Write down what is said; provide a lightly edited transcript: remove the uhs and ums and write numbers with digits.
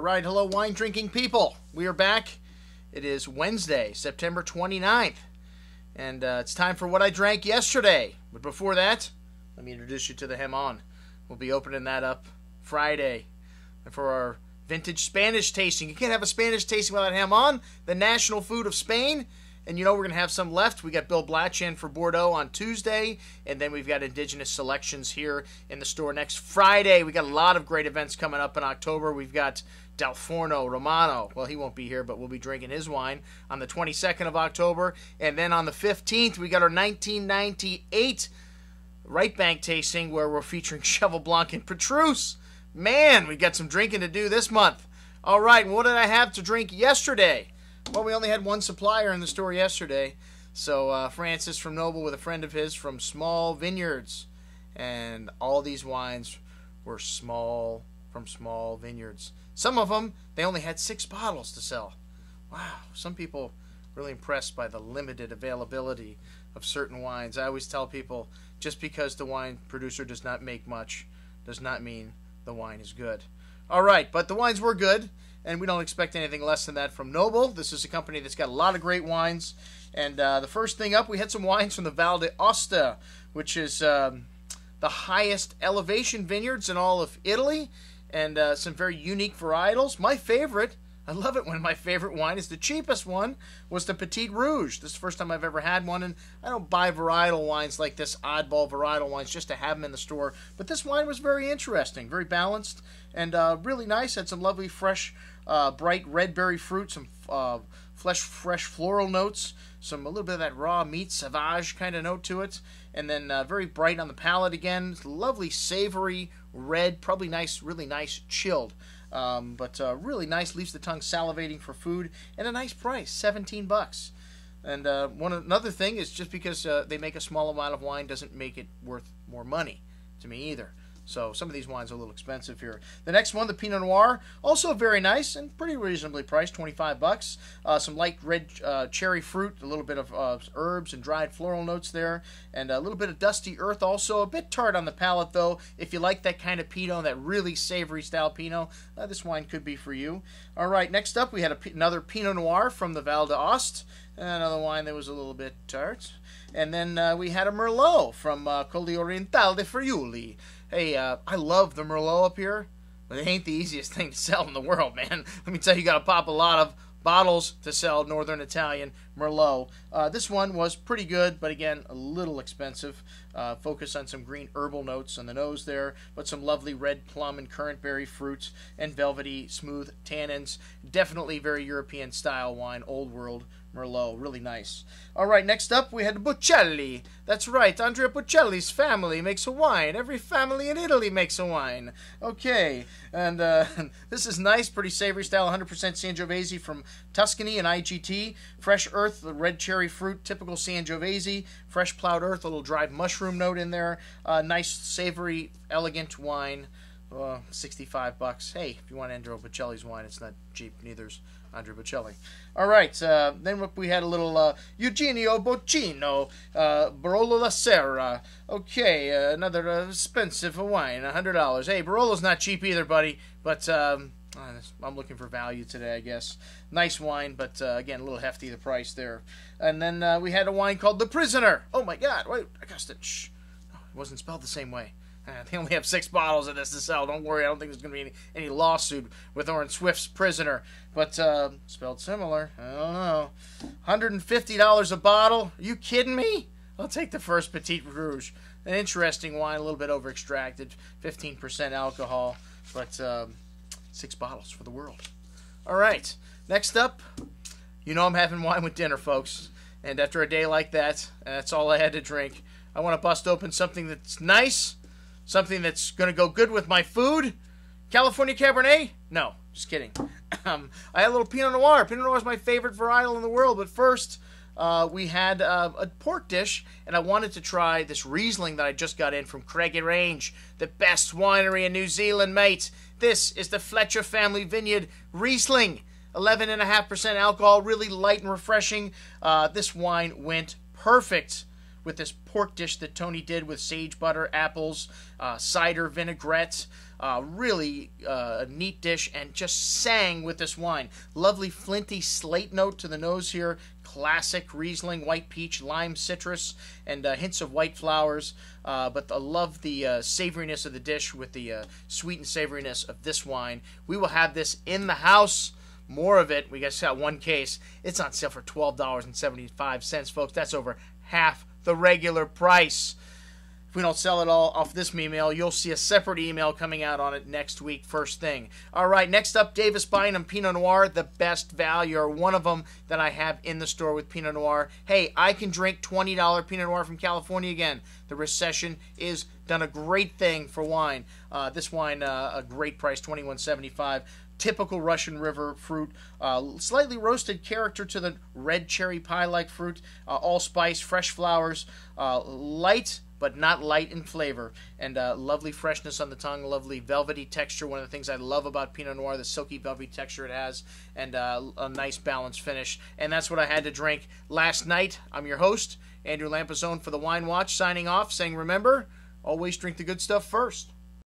right, hello wine drinking people. We are back. It is Wednesday, September 29th. And it's time for what I drank yesterday. But before that, let me introduce you to the Jamon. We'll be opening that up Friday for our vintage Spanish tasting. You can't have a Spanish tasting without Jamon, the national food of Spain. And you know we're going to have some left. We got Bill Blatch in for Bordeaux on Tuesday. And then we've got indigenous selections here in the store next Friday. We got a lot of great events coming up in October. We've got Del Forno Romano. Well, he won't be here, but we'll be drinking his wine on the 22nd of October. And then on the 15th, we got our 1998 Right Bank tasting where we're featuring Cheval Blanc and Petrus. Man, we got some drinking to do this month. All right, and what did I have to drink yesterday? Well, we only had one supplier in the store yesterday. So Francis from Noble with a friend of his from Small Vineyards. And all these wines were from small vineyards. Some of them, they only had 6 bottles to sell. Wow, some people really impressed by the limited availability of certain wines. I always tell people, just because the wine producer does not make much does not mean the wine is good. All right, but the wines were good, and we don't expect anything less than that from Noble. This is a company that's got a lot of great wines. And the first thing up, we had some wines from the Val d'Aosta, which is the highest elevation vineyards in all of Italy, and some very unique varietals. My favorite, I love it when my favorite wine is the cheapest one, was the Petite Rouge. This is the first time I've ever had one, and I don't buy varietal wines like this, oddball varietal wines, just to have them in the store. But this wine was very interesting, very balanced, and really nice. Had some lovely, fresh, bright red berry fruit, some fresh floral notes, a little bit of that raw meat sauvage kind of note to it, and then very bright on the palate again. Lovely, savory, red, probably nice, really nice, chilled. But really nice, leaves the tongue salivating for food, and a nice price, $17. And another thing is just because they make a small amount of wine doesn't make it worth more money to me either. So some of these wines are a little expensive here. The next one, the Pinot Noir, also very nice and pretty reasonably priced, $25. Some light red cherry fruit, a little bit of herbs and dried floral notes there, and a little bit of dusty earth also. A bit tart on the palate, though. If you like that kind of Pinot, that really savory style Pinot, this wine could be for you. All right, next up we had another Pinot Noir from the Val d'Aoste, another wine that was a little bit tart. And then we had a Merlot from Colli Orientale de Friuli. Hey, I love the Merlot up here, but it ain't the easiest thing to sell in the world, man. Let me tell you, you got to pop a lot of bottles to sell Northern Italian Merlot. This one was pretty good, but again, a little expensive. Focus on some green herbal notes on the nose there, but some lovely red plum and currant berry fruits and velvety, smooth tannins. Definitely very European style wine, old world Merlot, really nice. All right, next up we had Bocelli. That's right, Andrea Bocelli's family makes a wine. Every family in Italy makes a wine. Okay, and this is nice, pretty savory style, 100% Sangiovese from Tuscany and IGT. Fresh earth, the red cherry fruit, typical Sangiovese. Fresh plowed earth, a little dried mushroom note in there. Nice, savory, elegant wine. $65. Hey, if you want Andrea Bocelli's wine, it's not cheap. Neither's Andrea Bocelli. All right, then we had a little Eugenio Boccino, Barolo La Serra. Okay, another expensive wine, $100. Hey, Barolo's not cheap either, buddy, but I'm looking for value today, I guess. Nice wine, but again, a little hefty, the price there. And then we had a wine called The Prisoner. Oh, my God. Wait, I got to... Shh. No, it wasn't spelled the same way. They only have 6 bottles of this to sell. Don't worry, I don't think there's going to be any lawsuit with Orin Swift's Prisoner. But spelled similar. I don't know. $150 a bottle? Are you kidding me? I'll take the first Petite Rouge. An interesting wine, a little bit over-extracted. 15% alcohol. But 6 bottles for the world. All right. Next up, you know I'm having wine with dinner, folks. And after a day like that, that's all I had to drink. I want to bust open something that's nice. Something that's going to go good with my food. California Cabernet? No, just kidding. I had a little Pinot Noir. Pinot Noir is my favorite varietal in the world. But first, we had a pork dish, and I wanted to try this Riesling that I just got in from Craigie Range, the best winery in New Zealand, mate. This is the Fletcher family vineyard Riesling. 11.5% alcohol, really light and refreshing. This wine went perfect with this pork dish that Tony did with sage butter, apples, cider, vinaigrette. Really a neat dish, and just sang with this wine. Lovely flinty slate note to the nose here. Classic Riesling, white peach, lime, citrus, and hints of white flowers. But I love the savoriness of the dish with the sweet and savoriness of this wine. We will have this in the house. More of it. We just got one case. It's on sale for $12.75, folks. That's over half the regular price. If we don't sell it all off this email, you'll see a separate email coming out on it next week, first thing. All right, next up, Davis Bynum Pinot Noir, the best value, or one of them that I have in the store with Pinot Noir. Hey, I can drink $20 Pinot Noir from California again. The recession is done a great thing for wine. This wine, a great price, $21.75. Typical Russian River fruit, slightly roasted character to the red cherry pie-like fruit, allspice, fresh flowers, light but not light in flavor, and lovely freshness on the tongue, lovely velvety texture. One of the things I love about Pinot Noir, the silky velvety texture it has, and a nice balanced finish. And that's what I had to drink last night. I'm your host, Andrew Lampazone for the Wine Watch, signing off, saying remember, always drink the good stuff first.